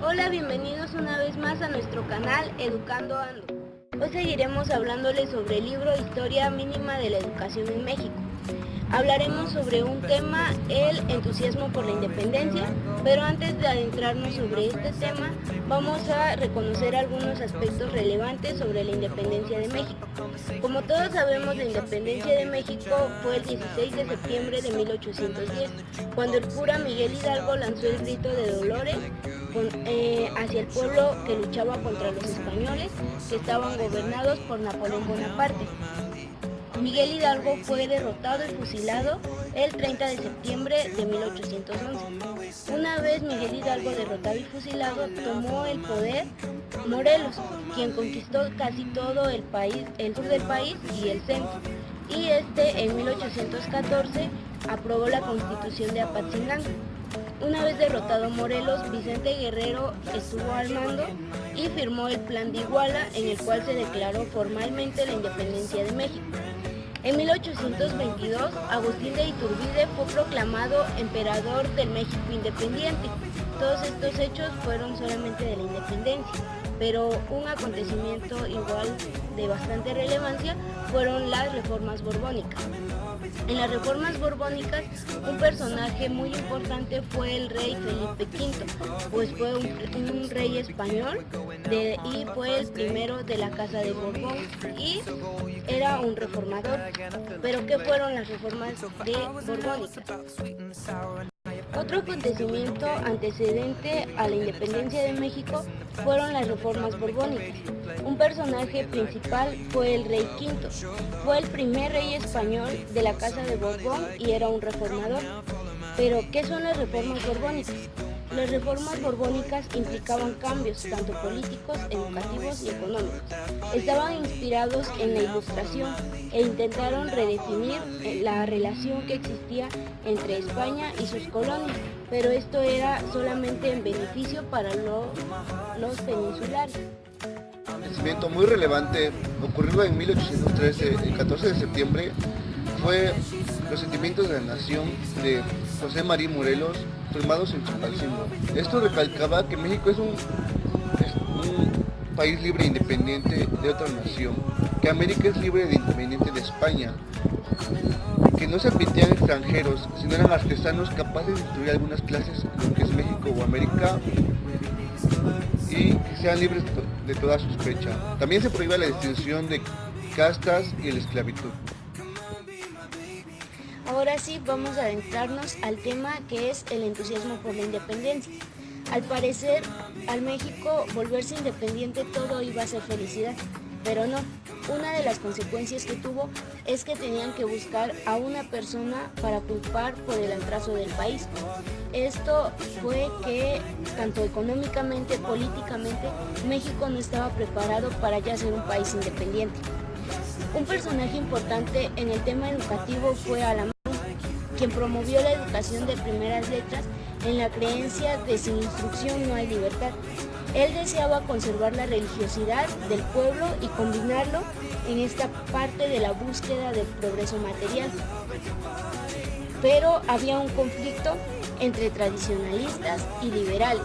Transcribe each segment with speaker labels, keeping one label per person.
Speaker 1: Hola, bienvenidos una vez más a nuestro canal Educando Ando. Hoy seguiremos hablándoles sobre el libro Historia Mínima de la Educación en México. Hablaremos sobre un tema, el entusiasmo por la independencia, pero antes de adentrarnos sobre este tema, vamos a reconocer algunos aspectos relevantes sobre la independencia de México. Como todos sabemos, la independencia de México fue el 16 de septiembre de 1810, cuando el cura Miguel Hidalgo lanzó el grito de Dolores hacia el pueblo que luchaba contra los españoles que estaban gobernados por Napoleón Bonaparte. Miguel Hidalgo fue derrotado y fusilado el 30 de septiembre de 1811. Una vez Miguel Hidalgo derrotado y fusilado, tomó el poder Morelos, quien conquistó casi todo el país, el sur del país y el centro. Y en 1814 aprobó la Constitución de Apatzingán. Una vez derrotado Morelos, Vicente Guerrero estuvo al mando y firmó el Plan de Iguala, en el cual se declaró formalmente la independencia de México. En 1822, Agustín de Iturbide fue proclamado emperador del México independiente. Todos estos hechos fueron solamente de la independencia, pero un acontecimiento igual de bastante relevancia fueron las reformas borbónicas. En las reformas borbónicas, un personaje muy importante fue el rey Felipe V, pues fue un rey español y fue el primero de la Casa de Borbón y era un reformador. ¿Pero qué fueron las reformas borbónicas? Otro acontecimiento antecedente a la independencia de México fueron las reformas borbónicas. Un personaje principal fue el rey V. Fue el primer rey español de la Casa de Borbón y era un reformador. Pero, ¿qué son las reformas borbónicas? Las reformas borbónicas implicaban cambios tanto políticos, educativos y económicos. Estaban inspirados en la Ilustración e intentaron redefinir la relación que existía entre España y sus colonias, pero esto era solamente en beneficio para los peninsulares.
Speaker 2: Un acontecimiento muy relevante ocurrido en 1813, el 14 de septiembre, fue los sentimientos de la nación de José María Morelos firmados en Chilpancingo. Esto recalcaba que México es un país libre e independiente de otra nación, que América es libre e independiente de España, que no se admitían extranjeros, sino eran artesanos capaces de instruir algunas clases en lo que es México o América y que sean libres de toda sospecha. También se prohíbe la distinción de castas y la esclavitud.
Speaker 1: Ahora sí, vamos a adentrarnos al tema que es el entusiasmo por la independencia. Al parecer, al México volverse independiente todo iba a ser felicidad, pero no. Una de las consecuencias que tuvo es que tenían que buscar a una persona para culpar por el atraso del país. Esto fue que, tanto económicamente, políticamente, México no estaba preparado para ya ser un país independiente. Un personaje importante en el tema educativo fue Alamán, quien promovió la educación de primeras letras en la creencia de sin instrucción no hay libertad. Él deseaba conservar la religiosidad del pueblo y combinarlo en esta parte de la búsqueda del progreso material. Pero había un conflicto entre tradicionalistas y liberales,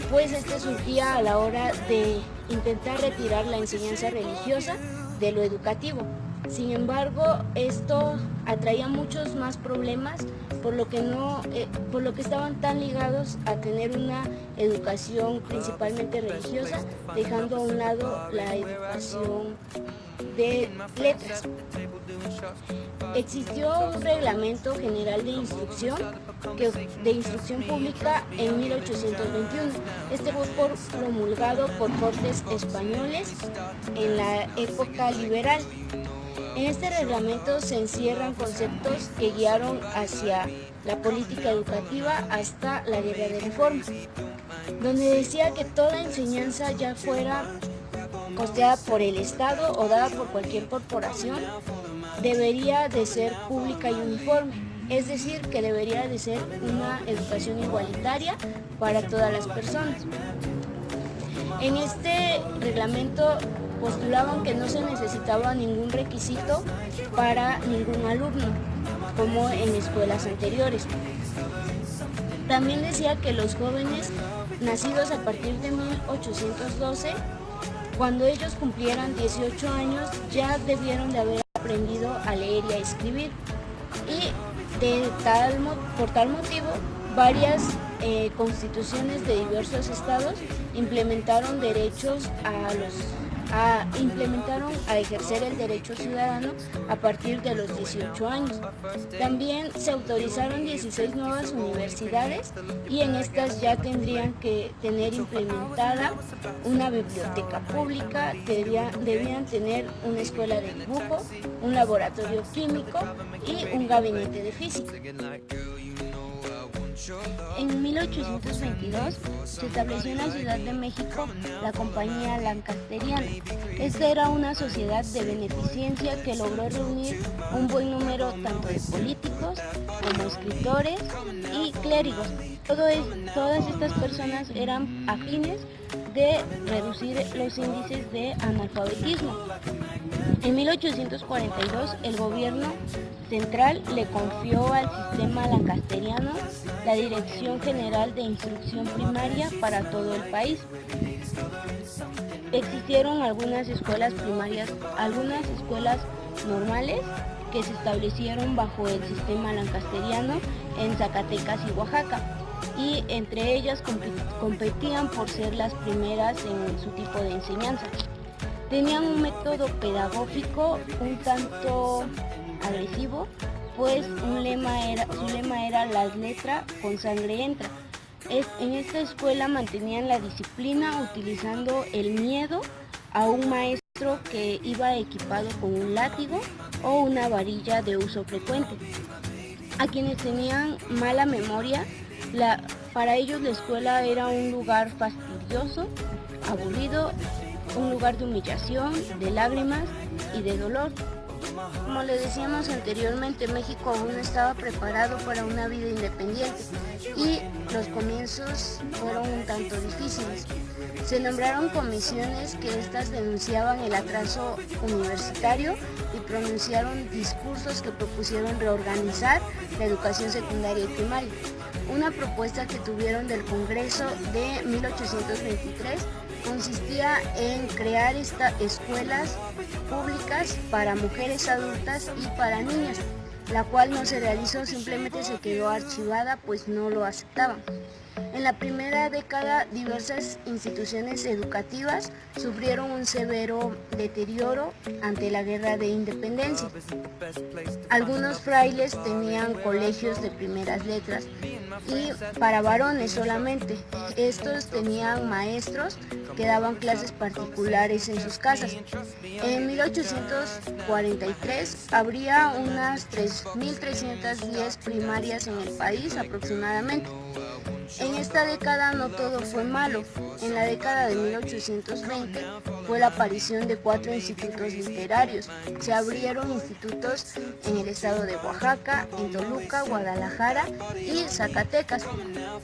Speaker 1: pues este surgía a la hora de intentar retirar la enseñanza religiosa de lo educativo. Sin embargo, esto atraía muchos más problemas, por lo que estaban tan ligados a tener una educación principalmente religiosa, dejando a un lado la educación de letras. Existió un reglamento general de instrucción pública en 1821. Este fue promulgado por cortes españoles en la época liberal. En este reglamento se encierran conceptos que guiaron hacia la política educativa hasta la Guerra de Reforma, donde decía que toda enseñanza, ya fuera costeada por el Estado o dada por cualquier corporación, debería de ser pública y uniforme, es decir, que debería de ser una educación igualitaria para todas las personas. En este reglamento postulaban que no se necesitaba ningún requisito para ningún alumno, como en escuelas anteriores. También decía que los jóvenes nacidos a partir de 1812, cuando ellos cumplieran 18 años, ya debieron de haber aprendido a leer y a escribir. Y por tal motivo, varias constituciones de diversos estados implementaron a ejercer el derecho ciudadano a partir de los 18 años. También se autorizaron 16 nuevas universidades y en estas ya tendrían que tener implementada una biblioteca pública, debían tener una escuela de dibujo, un laboratorio químico y un gabinete de física. En 1822 se estableció en la Ciudad de México la Compañía Lancasteriana. Esta era una sociedad de beneficencia que logró reunir un buen número tanto de políticos como escritores y clérigos. Todas estas personas eran afines de reducir los índices de analfabetismo. En 1842 el gobierno central le confió al sistema lancasteriano la Dirección General de Instrucción Primaria para todo el país. Existieron algunas escuelas primarias, algunas escuelas normales que se establecieron bajo el sistema lancasteriano en Zacatecas y Oaxaca, y entre ellas competían por ser las primeras en su tipo de enseñanza. Tenían un método pedagógico un tanto agresivo, pues su lema era la letra con sangre entra. En esta escuela mantenían la disciplina utilizando el miedo a un maestro que iba equipado con un látigo o una varilla de uso frecuente. A quienes tenían mala memoria, para ellos la escuela era un lugar fastidioso, aburrido, un lugar de humillación, de lágrimas y de dolor. Como le decíamos anteriormente, México aún no estaba preparado para una vida independiente y los comienzos fueron un tanto difíciles. Se nombraron comisiones que estas denunciaban el atraso universitario y pronunciaron discursos que propusieron reorganizar la educación secundaria y primaria. Una propuesta que tuvieron del Congreso de 1823 consistía en crear escuelas públicas para mujeres adultas y para niñas, la cual no se realizó, simplemente se quedó archivada, pues no lo aceptaban. En la primera década, diversas instituciones educativas sufrieron un severo deterioro ante la Guerra de Independencia. Algunos frailes tenían colegios de primeras letras y para varones solamente. Estos tenían maestros que daban clases particulares en sus casas. En 1843 habría unas 3.310 primarias en el país aproximadamente. En esta década no todo fue malo. En la década de 1820 fue la aparición de 4 institutos literarios. Se abrieron institutos en el estado de Oaxaca, en Toluca, Guadalajara y Zacatecas.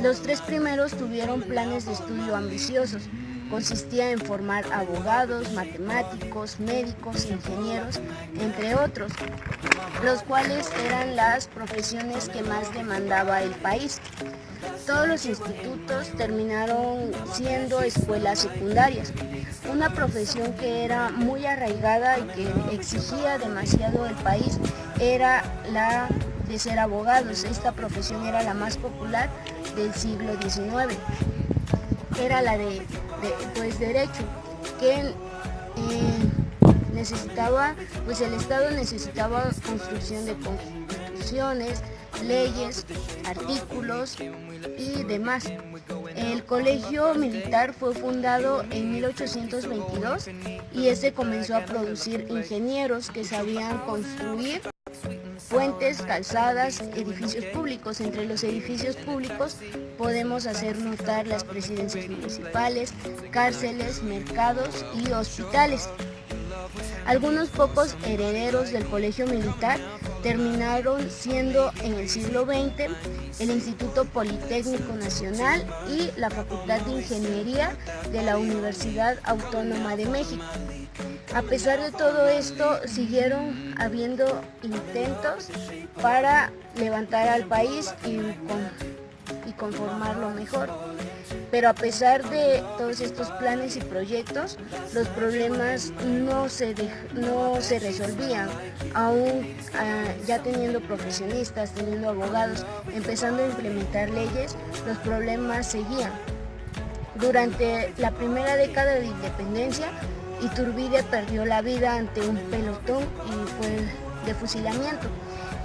Speaker 1: Los 3 primeros tuvieron planes de estudio ambiciosos. Consistía en formar abogados, matemáticos, médicos, ingenieros, entre otros, los cuales eran las profesiones que más demandaba el país. Todos los institutos terminaron siendo escuelas secundarias, una profesión que era muy arraigada y que exigía demasiado el país era la de ser abogados. Esta profesión era la más popular del siglo XIX. Era la de derecho, que necesitaba, pues el Estado necesitaba construcción de constituciones, leyes, artículos y demás. El Colegio Militar fue fundado en 1822 y este comenzó a producir ingenieros que sabían construir puentes, calzadas, edificios públicos. Entre los edificios públicos podemos hacer notar las presidencias municipales, cárceles, mercados y hospitales. Algunos pocos herederos del Colegio Militar terminaron siendo en el siglo XX el Instituto Politécnico Nacional y la Facultad de Ingeniería de la Universidad Autónoma de México. A pesar de todo esto, siguieron habiendo intentos para levantar al país y conformarlo mejor. Pero a pesar de todos estos planes y proyectos, los problemas no se resolvían. Aún ya teniendo profesionistas, teniendo abogados, empezando a implementar leyes, los problemas seguían. Durante la primera década de independencia, Iturbide perdió la vida ante un pelotón y fue de fusilamiento.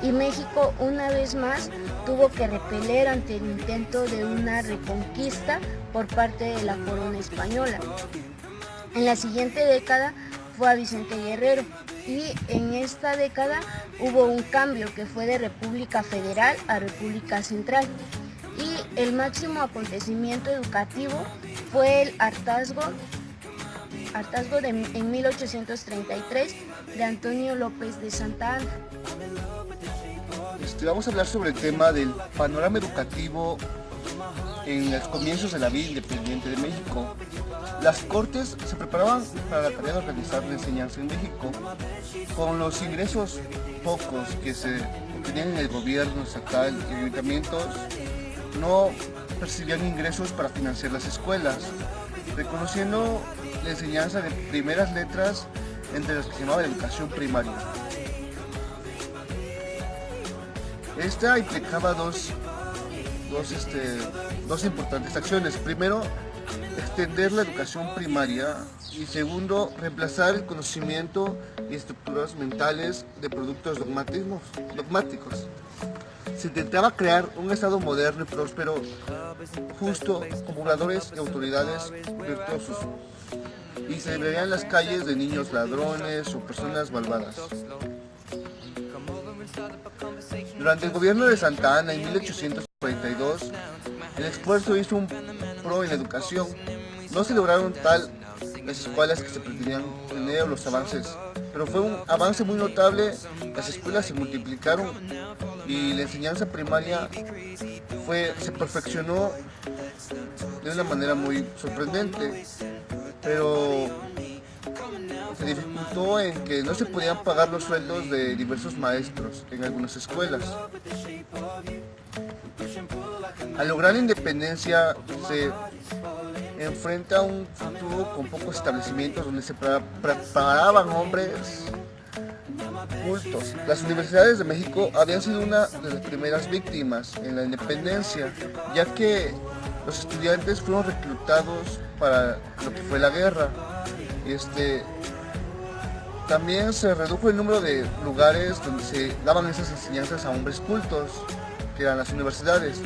Speaker 1: Y México una vez más tuvo que repeler ante el intento de una reconquista por parte de la corona española. En la siguiente década fue a Vicente Guerrero y en esta década hubo un cambio que fue de República Federal a República Central. Y el máximo acontecimiento educativo fue el hartazgo en 1833 de Antonio López de Santa Anna.
Speaker 2: Vamos a hablar sobre el tema del panorama educativo en los comienzos de la vida independiente de México. Las cortes se preparaban para la tarea de organizar la enseñanza en México. Con los ingresos pocos que se obtenían en el gobierno estatal y ayuntamientos, no percibían ingresos para financiar las escuelas, reconociendo la enseñanza de primeras letras entre las que se llamaba educación primaria. Esta implicaba dos importantes acciones. Primero, extender la educación primaria y segundo, reemplazar el conocimiento y estructuras mentales de productos dogmáticos. Se intentaba crear un Estado moderno y próspero, justo, con pobladores y autoridades virtuosos, y se liberarían las calles de niños ladrones o personas malvadas. Durante el gobierno de Santa Anna en 1842, el esfuerzo hizo un pro en la educación. No se lograron las escuelas que se pretendían tener o los avances, pero fue un avance muy notable. Las escuelas se multiplicaron y la enseñanza primaria se perfeccionó de una manera muy sorprendente, pero se dificultó en que no se podían pagar los sueldos de diversos maestros en algunas escuelas. Al lograr la independencia se enfrenta a un futuro con pocos establecimientos donde se preparaban hombres cultos. Las universidades de México habían sido una de las primeras víctimas en la independencia, ya que los estudiantes fueron reclutados para lo que fue la guerra. También se redujo el número de lugares donde se daban esas enseñanzas a hombres cultos, que eran las universidades.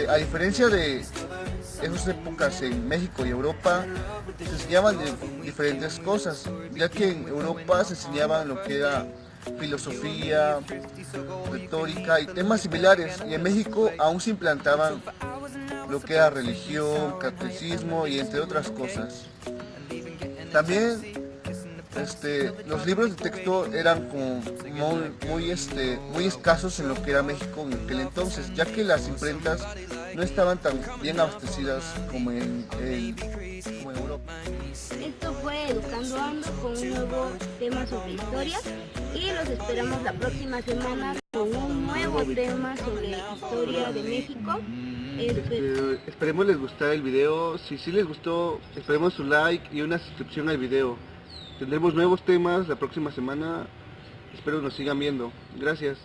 Speaker 2: A diferencia de esas épocas en México y Europa, se enseñaban de diferentes cosas, ya que en Europa se enseñaban lo que era filosofía, retórica y temas similares, y en México aún se implantaban lo que era religión, catecismo y entre otras cosas. También los libros de texto eran como muy escasos en lo que era México en aquel entonces, ya que las imprentas no estaban tan bien abastecidas como en Europa.
Speaker 1: Esto fue Educando Ando con un nuevo tema sobre historia y los esperamos la próxima semana con un nuevo tema sobre historia de México.
Speaker 2: Esperemos les gustara el video. Si sí les gustó, esperemos su like y una suscripción al video. Tendremos nuevos temas la próxima semana. Espero nos sigan viendo. Gracias.